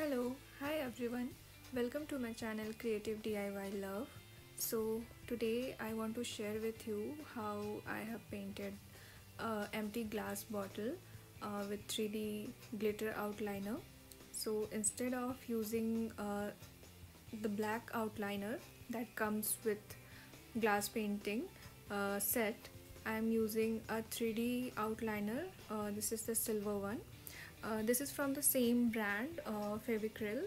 Hello, hi everyone. Welcome to my channel Creative DIY Love. So today I want to share with you how I have painted a empty glass bottle with 3D glitter outliner. So instead of using the black outliner that comes with glass painting set, I am using a 3D outliner. This is the silver one. This is from the same brand, Fevicryl.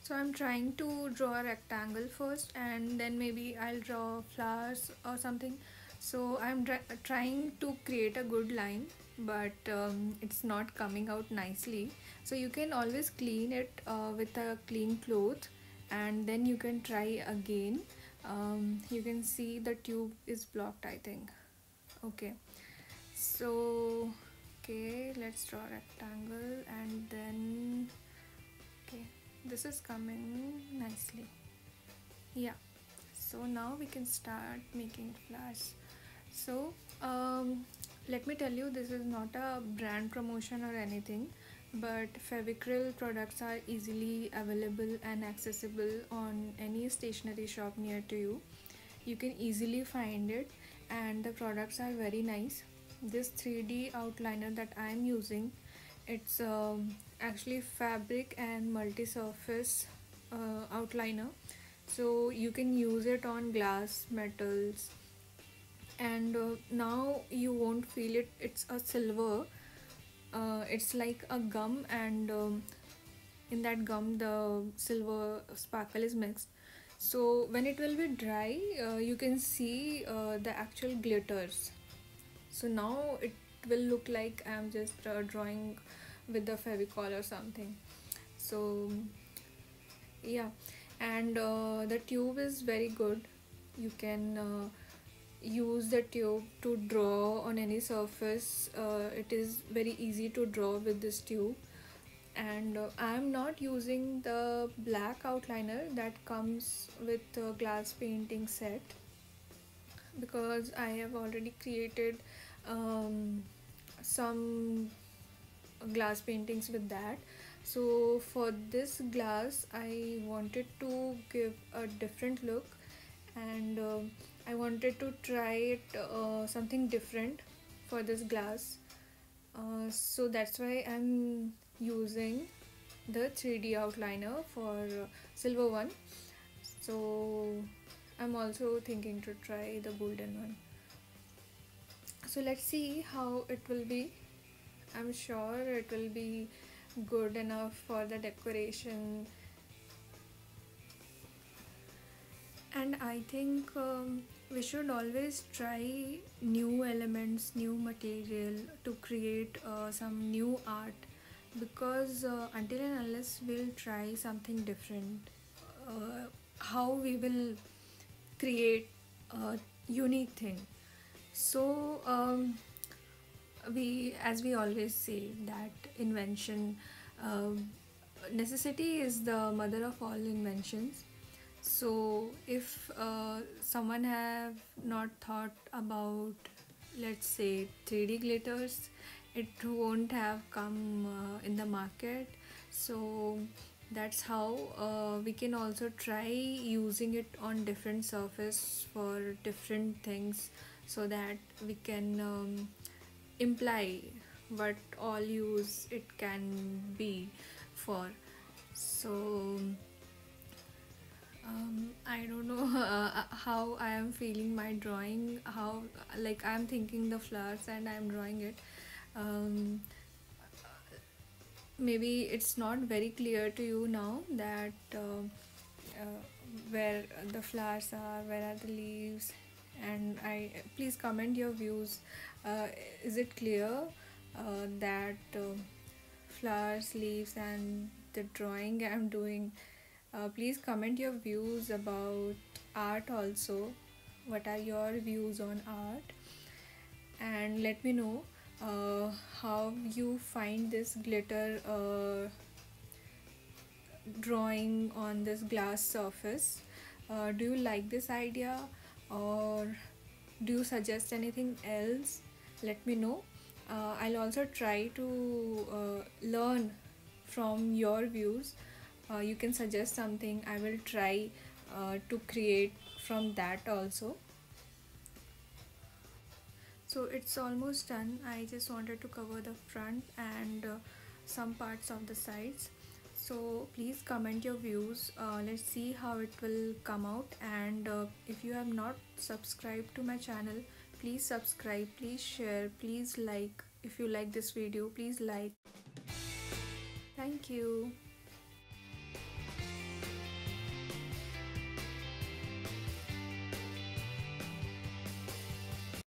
So I'm trying to draw a rectangle first, and then maybe I'll draw flowers or something. So I'm trying to create a good line, but it's not coming out nicely. So you can always clean it with a clean cloth, and then you can try again. You can see the tube is blocked, I think. Okay, so okay, let's draw a rectangle, and then okay, this is coming nicely. Yeah, so now we can start making flowers. So let me tell you, this is not a brand promotion or anything, but Fevicryl products are easily available and accessible on any stationery shop near to you. You can easily find it, and the products are very nice. This 3D outliner that I am using, it's actually fabric and multi-surface outliner, so you can use it on glass, metals, and now you won't feel it. It's a silver. It's like a gum, and in that gum the silver sparkle is mixed. So when it will be dry, you can see the actual glitters. So now it will look like I'm just drawing with the Fevicol or something. So yeah, and the tube is very good. You can use the tube to draw on any surface. It is very easy to draw with this tube, and I'm not using the black outliner that comes with the glass painting set, because I have already created some glass paintings with that. So for this glass I wanted to give a different look, and I wanted to try it something different for this glass. So that's why I'm using the 3D outliner for silver one. So I'm also thinking to try the golden one. So let's see how it will be. I'm sure it will be good enough for the decoration, and I think we should always try new elements, new material to create some new art, because until and unless we'll try something different, how we will create a unique thing. So we, as we always say, that invention, necessity is the mother of all inventions. So if someone have not thought about, let's say, 3D glitters, it won't have come in the market. So that's how we can also try using it on different surface for different things, so that we can imply what all use it can be for. So I don't know how I am feeling my drawing, how, like, I'm thinking the flowers and I'm drawing it. um, Maybe it's not very clear to you now that where the flowers are, where are the leaves, and I please comment your views. uh, is it clear that flowers, leaves, and the drawing I'm doing? Please comment your views about art also. What are your views on art? And let me know how you find this glitter drawing on this glass surface. Do you like this idea, or do you suggest anything else? Let me know. I'll also try to learn from your views. You can suggest something, I will try to create from that also. So it's almost done. I just wanted to cover the front and some parts of the sides. So please comment your views. Let's see how it will come out. And if you have not subscribed to my channel, please subscribe, please share, please like. If you like this video, please like. Thank you.